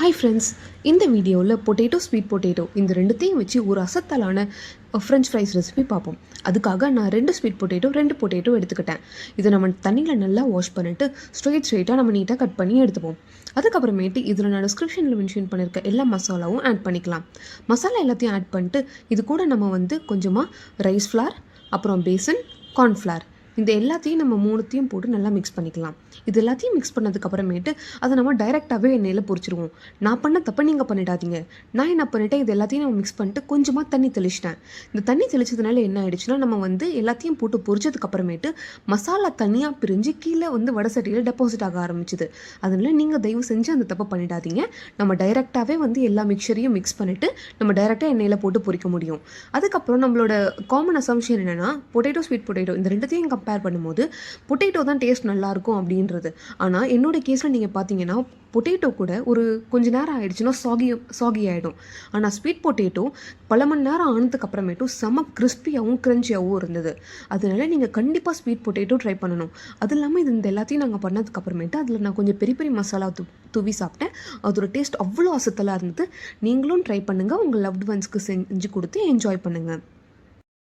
Hi friends, இந்த வீடியோவில் potato sweet potato இந்த ரெண்டுத்தையும் வச்சு ஒரு அசத்தலான ஃப்ரெஞ்ச் ஃப்ரைஸ் ரெசிபி பார்ப்போம். அதுக்காக நான் 2 ஸ்வீட் பொட்டேட்டோ 2 பொட்டேட்டோ எடுத்துக்கிட்டேன். இதை நம்ம தண்ணியில் நல்லா வாஷ் பண்ணிவிட்டு ஸ்ட்ரெயிட்டாக நம்ம நீட்டாக கட் பண்ணி எடுத்துப்போம். அதுக்கப்புறமேட்டு இதில் நான் டிஸ்கிரிப்ஷனில் மென்ஷன் பண்ணியிருக்க எல்லா மசாலாவும் ஆட் பண்ணிக்கலாம். மசாலா எல்லாத்தையும் ஆட் பண்ணிட்டு இது கூட நம்ம கொஞ்சமாக ரைஸ் ஃப்ளார், அப்புறம் பேசன், கார்ன்ஃப்ளார் இந்த எல்லாத்தையும் நம்ம மூணுத்தையும் போட்டு நல்லா மிக்ஸ் பண்ணிக்கலாம். இது எல்லாத்தையும் மிக்ஸ் பண்ணதுக்கப்புறமேட்டு அதை நம்ம டைரெக்டாகவே எண்ணெயில் பொரிச்சிருவோம். நான் பண்ண தப்பை நீங்கள் பண்ணிடாதீங்க. நான் என்ன பண்ணிட்டேன், இது எல்லாத்தையும் நம்ம மிக்ஸ் பண்ணிட்டு கொஞ்சமாக தண்ணி தெளிச்சிட்டேன். இந்த தண்ணி தெளிச்சதுனால என்ன ஆயிடுச்சுன்னா, நம்ம எல்லாத்தையும் போட்டு பொரிச்சதுக்கப்புறமேட்டு மசாலா தனியாக பிரிஞ்சு கீழே வடை சட்டியில் டெபாசிட் ஆக ஆரம்பிச்சுது. அதனால் நீங்கள் தயவு செஞ்சு அந்த தப்பை பண்ணிடாதீங்க. நம்ம டைரெக்டாகவே எல்லா மிக்சரையும் மிக்ஸ் பண்ணிவிட்டு நம்ம டைரெக்டாக எண்ணெயில் போட்டு பொரிக்க முடியும். அதுக்கப்புறம் நம்மளோட காமன் அசம்ஷன் என்னென்னா, பொட்டேட்டோ ஸ்வீட் பொட்டேட்டோ இந்த ரெண்டுத்தையும் கம்பேர் பண்ணும்போது பொட்டேட்டோ தான் டேஸ்ட் நல்லாயிருக்கும் அப்படின்றது. ஆனால் என்னோட கேஸில் நீங்கள் பார்த்தீங்கன்னா, பொட்டேட்டோ கூட ஒரு கொஞ்ச நேரம் ஆகிடுச்சுன்னா சாகி ஆகிடும். ஆனால் ஸ்வீட் பொட்டேட்டோ பல மணி நேரம் ஆனதுக்கப்புறமேட்டும் செம்ம கிறிஸ்பியாகவும் க்ரன்ச்சியாகவும் இருந்தது. அதனால நீங்கள் கண்டிப்பாக ஸ்வீட் பொட்டேட்டோ ட்ரை பண்ணணும். அது இல்லாமல் இந்த எல்லாத்தையும் நாங்கள் பண்ணதுக்கப்புறமேட்டு அதில் நான் கொஞ்சம் பெரிய பெரிய மசாலா தூவி சாப்பிட்டேன். அதோட டேஸ்ட் அவ்வளோ அசத்தலாக இருந்தது. நீங்களும் ட்ரை பண்ணுங்கள். உங்கள் லவ்ட் ஒன்ஸ்க்கு செஞ்சு கொடுத்து என்ஜாய் பண்ணுங்கள்.